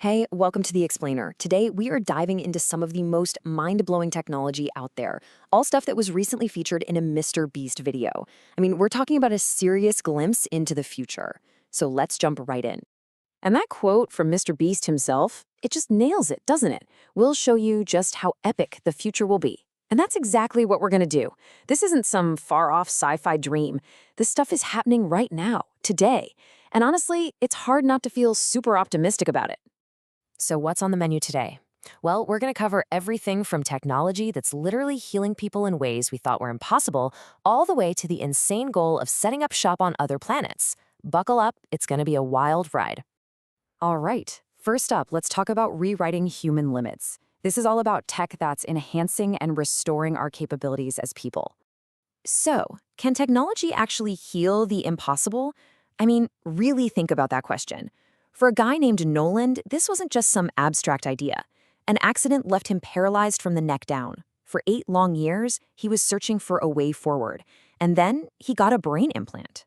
Hey, welcome to The Explainer. Today, we are diving into some of the most mind-blowing technology out there, all stuff that was recently featured in a Mr. Beast video. We're talking about a serious glimpse into the future. So let's jump right in. And that quote from Mr. Beast himself, it just nails it, doesn't it? We'll show you just how epic the future will be. And that's exactly what we're going to do. This isn't some far-off sci-fi dream. This stuff is happening right now, today. And honestly, it's hard not to feel super optimistic about it. So what's on the menu today? Well, we're going to cover everything from technology that's literally healing people in ways we thought were impossible, all the way to the insane goal of setting up shop on other planets. Buckle up, it's going to be a wild ride. All right, first up, let's talk about rewriting human limits. This is all about tech that's enhancing and restoring our capabilities as people. So, can technology actually heal the impossible? Really think about that question. For a guy named Noland, this wasn't just some abstract idea. An accident left him paralyzed from the neck down. For 8 long years, he was searching for a way forward. And then he got a brain implant.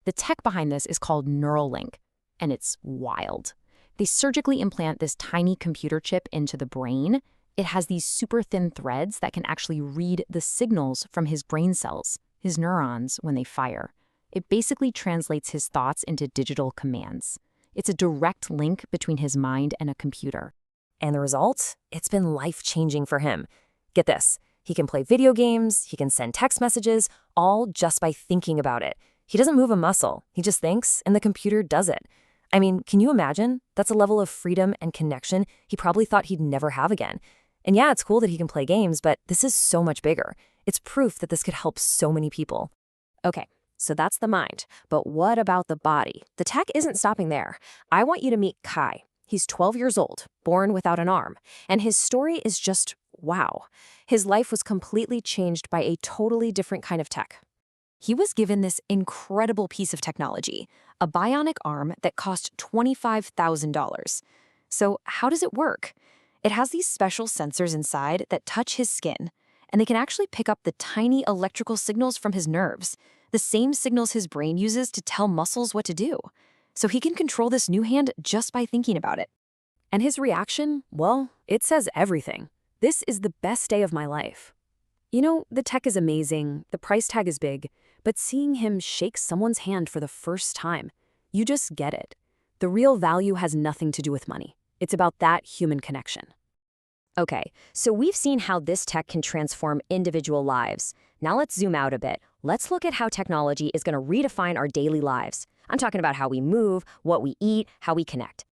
The tech behind this is called Neuralink, and it's wild. They surgically implant this tiny computer chip into the brain. It has these super thin threads that can actually read the signals from his brain cells, his neurons, when they fire. It basically translates his thoughts into digital commands. It's a direct link between his mind and a computer. And the result? It's been life-changing for him. Get this, he can play video games, he can send text messages, all just by thinking about it. He doesn't move a muscle, he just thinks, and the computer does it. Can you imagine? That's a level of freedom and connection he probably thought he'd never have again. And yeah, it's cool that he can play games, but this is so much bigger. It's proof that this could help so many people. Okay. So that's the mind. But what about the body? The tech isn't stopping there. I want you to meet Kai. He's 12 years old, born without an arm. And his story is just wow. His life was completely changed by a totally different kind of tech. He was given this incredible piece of technology, a bionic arm that cost $25,000. So how does it work? It has these special sensors inside that touch his skin, and they can actually pick up the tiny electrical signals from his nerves, the same signals his brain uses to tell muscles what to do. So he can control this new hand just by thinking about it. And his reaction, well, it says everything. This is the best day of my life. The tech is amazing, the price tag is big, but seeing him shake someone's hand for the first time, you just get it. The real value has nothing to do with money. It's about that human connection. Okay, so we've seen how this tech can transform individual lives. Now let's zoom out a bit. Let's look at how technology is going to redefine our daily lives. I'm talking about how we move, what we eat, how we connect.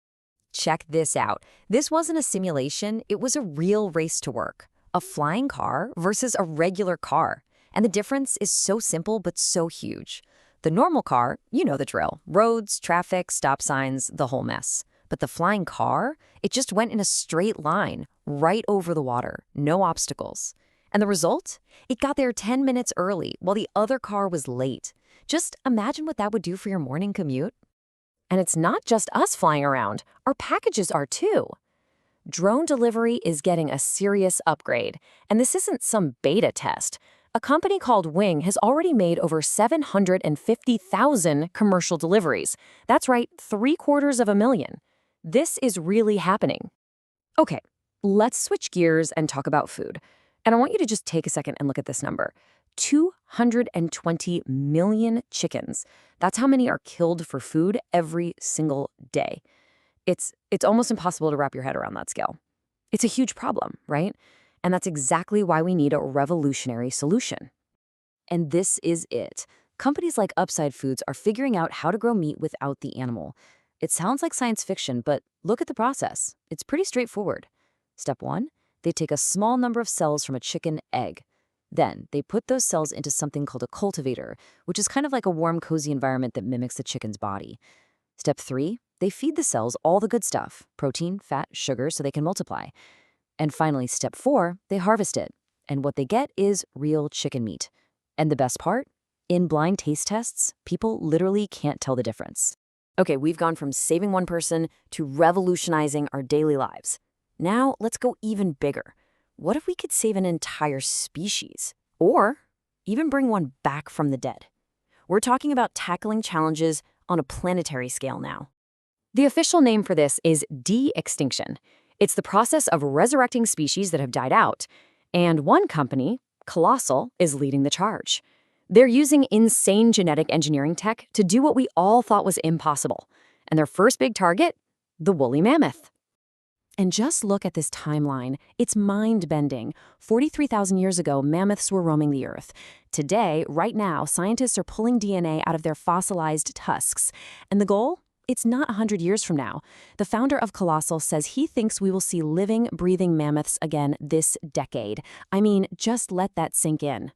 Check this out. This wasn't a simulation, it was a real race to work. A flying car versus a regular car. And the difference is so simple but so huge. The normal car, you know the drill. Roads, traffic, stop signs, the whole mess. But the flying car, it just went in a straight line, right over the water, no obstacles. And the result? It got there 10 minutes early while the other car was late. Just imagine what that would do for your morning commute. And it's not just us flying around, our packages are too. Drone delivery is getting a serious upgrade, and this isn't some beta test. A company called Wing has already made over 750,000 commercial deliveries. That's right, 750,000. This is really happening. Okay, let's switch gears and talk about food. And I want you to just take a second and look at this number. 220 million chickens. That's how many are killed for food every single day. It's almost impossible to wrap your head around that scale. It's a huge problem, right? And that's exactly why we need a revolutionary solution. And this is it. Companies like Upside Foods are figuring out how to grow meat without the animal. It sounds like science fiction, but look at the process. It's pretty straightforward. Step 1, they take a small number of cells from a chicken egg. Then they put those cells into something called a cultivator, which is kind of like a warm, cozy environment that mimics the chicken's body. Step 3, they feed the cells all the good stuff, protein, fat, sugar, so they can multiply. And finally, step 4, they harvest it. And what they get is real chicken meat. And the best part? In blind taste tests, people literally can't tell the difference. Okay, we've gone from saving one person to revolutionizing our daily lives. Now, let's go even bigger. What if we could save an entire species? Or even bring one back from the dead? We're talking about tackling challenges on a planetary scale now. The official name for this is de-extinction. It's the process of resurrecting species that have died out. And one company, Colossal, is leading the charge. They're using insane genetic engineering tech to do what we all thought was impossible. And their first big target? The woolly mammoth. And just look at this timeline. It's mind-bending. 43,000 years ago, mammoths were roaming the Earth. Today, right now, scientists are pulling DNA out of their fossilized tusks. And the goal? It's not 100 years from now. The founder of Colossal says he thinks we will see living, breathing mammoths again this decade. I mean, just let that sink in.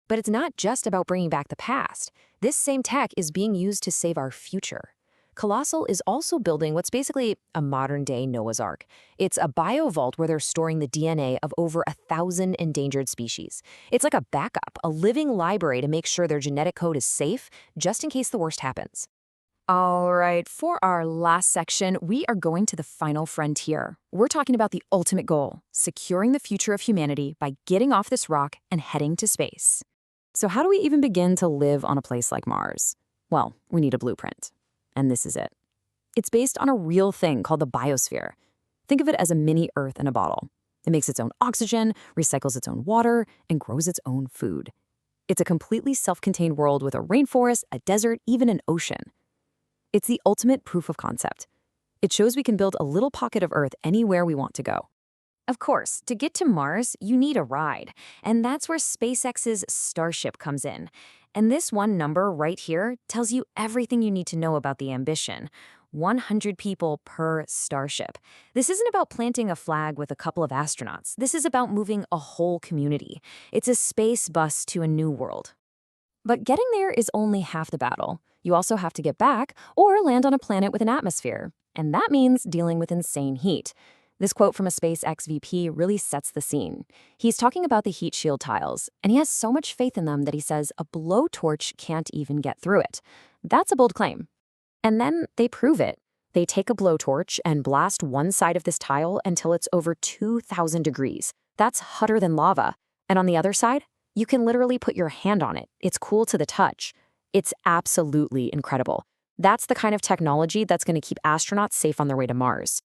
But it's not just about bringing back the past. This same tech is being used to save our future. Colossal is also building what's basically a modern-day Noah's Ark. It's a biovault where they're storing the DNA of over 1,000 endangered species. It's like a backup, a living library to make sure their genetic code is safe, just in case the worst happens. All right, for our last section, we are going to the final frontier. We're talking about the ultimate goal, securing the future of humanity by getting off this rock and heading to space. So how do we even begin to live on a place like Mars? Well, we need a blueprint. And this is it. It's based on a real thing called the biosphere. Think of it as a mini Earth in a bottle. It makes its own oxygen, recycles its own water, and grows its own food. It's a completely self-contained world with a rainforest, a desert, even an ocean. It's the ultimate proof of concept. It shows we can build a little pocket of Earth anywhere we want to go. Of course, to get to Mars, you need a ride, and that's where SpaceX's Starship comes in. And this one number right here tells you everything you need to know about the ambition. 100 people per Starship. This isn't about planting a flag with a couple of astronauts. This is about moving a whole community. It's a space bus to a new world. But getting there is only half the battle. You also have to get back or land on a planet with an atmosphere. And that means dealing with insane heat. This quote from a SpaceX VP really sets the scene. He's talking about the heat shield tiles, and he has so much faith in them that he says a blowtorch can't even get through it. That's a bold claim. And then they prove it. They take a blowtorch and blast one side of this tile until it's over 2,000 degrees. That's hotter than lava. And on the other side, you can literally put your hand on it. It's cool to the touch. It's absolutely incredible. That's the kind of technology that's going to keep astronauts safe on their way to Mars.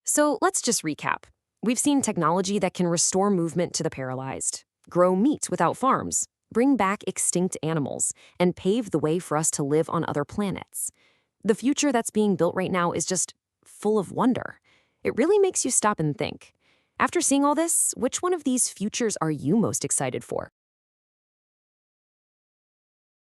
So let's just recap. We've seen technology that can restore movement to the paralyzed, grow meat without farms, bring back extinct animals, and pave the way for us to live on other planets. The future that's being built right now is just full of wonder. It really makes you stop and think. After seeing all this, which one of these futures are you most excited for?